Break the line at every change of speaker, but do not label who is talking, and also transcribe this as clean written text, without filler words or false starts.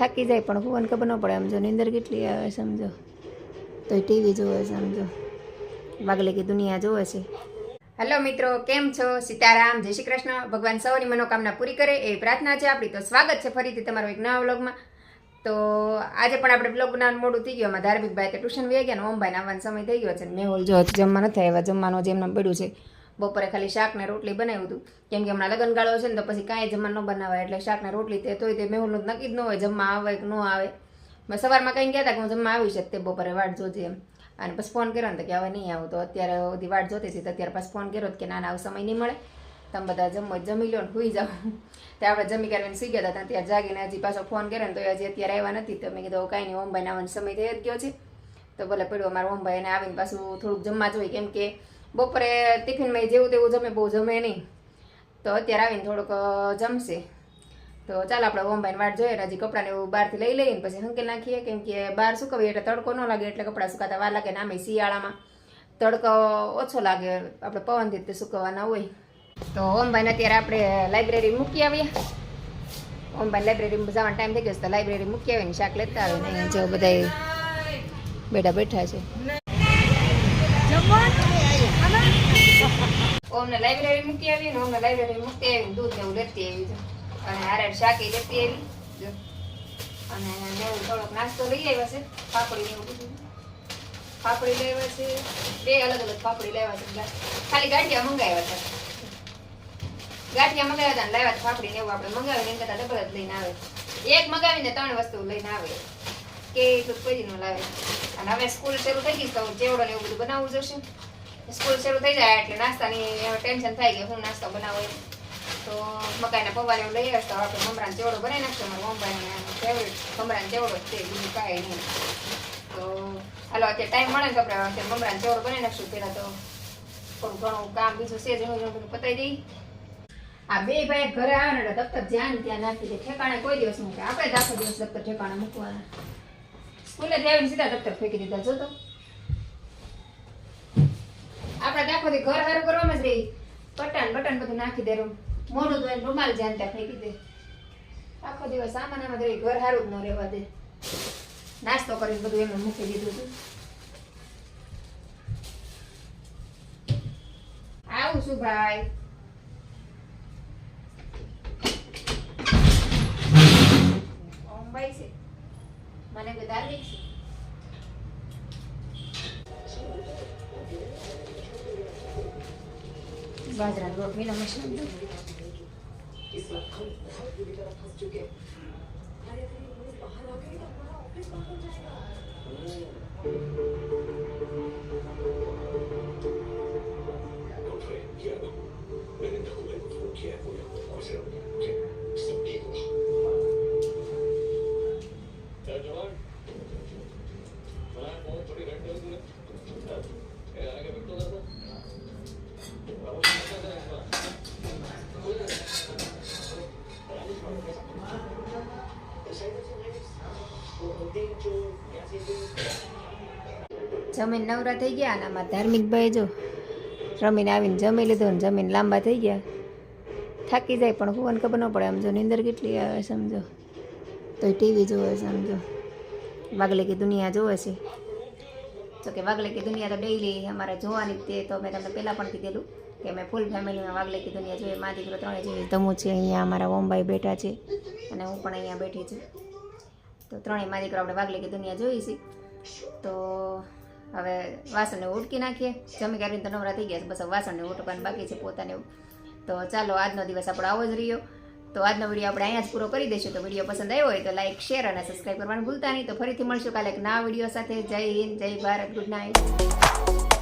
થાકી જાય પણ ભુવન ખબર ન પડે. સમજો નીંદર કેટલી આવે સમજો, તો ટીવી જોવે સમજો, વાગલે કી દુનિયા જોવે છે. હેલો મિત્રો, કેમ છો? સીતારામ, જય શ્રી કૃષ્ણ. ભગવાન સૌની મનોકામના પૂરી કરે એ પ્રાર્થના છે આપણી. તો સ્વાગત છે ફરીથી તમારો એક નવા વ્લોગમાં. તો આજે પણ આપણે બ્લોગ બનાવવાનું મોડું થઈ ગયું. એમાં ધાર્મિક ભાઈ તો ટ્યુશન વહી ગયા ને ઓમભાઈને આવવાનો સમય થઈ ગયો છે. મેહુલ જો જમવા નથી આવ્યા, જમવાનું જેમને પડ્યું છે. બપોરે ખાલી શાક ને રોટલી બનાવ્યું હતું, કેમ કે હમણાં લગ્ન ગાળો છે ને તો પછી કાંઈ જમવાનું ન બનાવાય, એટલે શાક ને રોટલી તે તોય તે મેહુલનું નક્કી જ ન હોય જમવા આવે કે ન આવે. મેં સવારમાં કંઈ ગયા હતા કે હું જમવા આવી છે, તે બપોરે વાટ જોજે એમ. અને પછી ફોન કર્યો ને તો કે હવે નહીં આવું. તો અત્યારે બધી વાટ જોતી હતી, તો અત્યારે પાછું ફોન કર્યો કે ના સમય નહીં મળે, તમે બધા જમી લો ને સુઈ જાઓ. ત્યાં આપણે જમી કરીને સુઈ ગયા હતા, ત્યાં જાગીને હજી પાછો ફોન કર્યો ને તો હજી અત્યારે આવ્યા નથી. તો મેં કીધું કાંઈ નહીં, ઓમભાઈને આવવાનો સમય થઈ જ ગયો છે, તો ભલે પડ્યો મારા ઓમભાઈ એને આવીને પાછું થોડુંક જમવા જોઈએ, કેમ કે બપોરે ટિફિનમાં જેવું તેવું જમે, બહુ જમે નહીં. તો અત્યારે આવીને થોડુંક જમશે. તો ચાલો આપણે ઓમભાઈને વાટ જોઈએ. હજી કપડાને એવું બહારથી લઈ લઈએ ને પછી હંકેલ નાખીએ, કેમ કે બહાર સુકવીએ એટલે તડકો ન લાગે, એટલે કપડાં સુકાતા વાર લાગે ને આમે શિયાળામાં તડકો ઓછો લાગે, આપણે પવનથી તે સુકવવાના હોય. તો ઓમભાઈને અત્યારે આપણે લાઇબ્રેરી મૂકી આવીએ. ઓમભાઈ લાઇબ્રેરીમાં જવાનો ટાઈમ થઈ ગયો છે, તો લાઇબ્રેરી મૂકી આવીને શાક લેતા આવે ને જો બધા બેઠા છે. ઓમને લાઇબ્રેરી મૂકી આવી ને ઓમને લાઇબ્રેરી મૂકતી આવી, દૂધ ને એવું લેતી આવી છે, અને હારે શાકી લેતી આવી. અને મેં થોડોક નાસ્તો લઈ આવ્યા છે, પાપડી ને એવું બધું. પાપડી લેવા છે, બે અલગ અલગ પાપડી લેવા છે. ખાલી ગાંઠિયા મંગાવ્યા હતા, ગાંઠિયા મંગાવ્યા હતા ને લાવ્યા હતા પાપડી ને એવું. આપણે મંગાવીને એમ કરતા ડબલ જ લઈને આવે, એક મંગાવીને 3 વસ્તુ લઈને આવે, કે એટલું કોઈ ન લાવે. અને હવે સ્કૂલ શરૂ થઈ ગઈ તો ચેવડો ને એવું બધું બનાવવું જશે. સ્કૂલ શરૂ થઈ જાય એટલે નાસ્તાની ટેન્શન થાય કે હું નાસ્તો બનાવો એમ. તો મકાઈના પૌવાને એવું લઈ આવે તો આપણે મમરાનો ચેવડો બનાવી નાખશું. મારા મમ્મીને ફેવરેટ મમરાનો ચેવડો છે, બીજું કાંઈ નહીં. તો હાલો અત્યારે ટાઈમ મળે ને તો આપણે અત્યારે મમરાનો ચેવડો બનાવી નાખશું. પહેલાં તો થોડું ઘણું કામ બીજું છે જેનું બધું પતાવી દઈ. આ બે ભાઈ ઘરે આવે ને એટલે દફતર જ્યાં ત્યાં નાખી દે, ઠેકાણે કોઈ દિવસ મૂકે. આપણે જ આખો દિવસ દફતર ઠેકાણે મૂકવાના. સ્કૂલે આવીને સીધા દફતર ફેંકી દીધા. જો તો આપણે દાખોથી ઘર સારું કરવામાં જ રહી, બટન બધું નાખી દે, મોઢું તો રૂમાલ જ્યાં ત્યાં ફેંકી દે. આખો દિવસ સામાનમાં જ રહી, ઘર સારું જ ન રહેવા દે. નાસ્તો કરીને બધું એમને મૂકી દીધું હતું. આવું છું ભાઈ. ઓમભાઈ છે, મને કોઈ ધાર્મિક છે. बाजरा रोट मिला मशरूम જમીન નવરા થઈ ગયા અને આમાં ધાર્મિક ભાઈ જો રમીને આવીને જમી લીધું ને જમીન લાંબા થઈ ગયા. થાકી જાય પણ ભુવન ખબર ન પડે. સમજો નીંદર કેટલી આવે સમજો, તો ટીવી જોવે સમજો, વાગલે કી દુનિયા જોવે છે. તો કે વાગલે કી દુનિયા તો ડેઈલી અમારે જોવાની જ તે. તો મેં તમને પહેલાં પણ કીધેલું કે મેં ફૂલ ફેમિલીમાં વાગલે કી દુનિયા જોઈએ. મા દીકરો 3 જોઈએ. તમુ છે અહીંયા, અમારા ઓમભાઈ બેઠા છે અને હું પણ અહીંયા બેઠી છું. તો 3 મા દીકરો આપણે વાગલે કી દુનિયા જોઈ છે. તો હવે વાસણને ઉટકી નાખીએ. જમી કરીને તો નવરા થઈ ગયા, બસ વાસણને ઉટકવાનું બાકી છે પોતાને એવું. તો ચાલો આજનો દિવસ આપણો આવો જ રહ્યો. તો આજનો વિડીયો આપણે અહીંયા જ પૂરો કરી દઈશું. તો વિડીયો પસંદ આવ્યો હોય તો લાઈક, શેર અને સબસ્ક્રાઈબ કરવાનું ભૂલતા નહીં. તો ફરીથી મળશું કાલે એક નવા વિડીયો સાથે. જય હિન્દ, જય ભારત, ગુડ નાઇટ.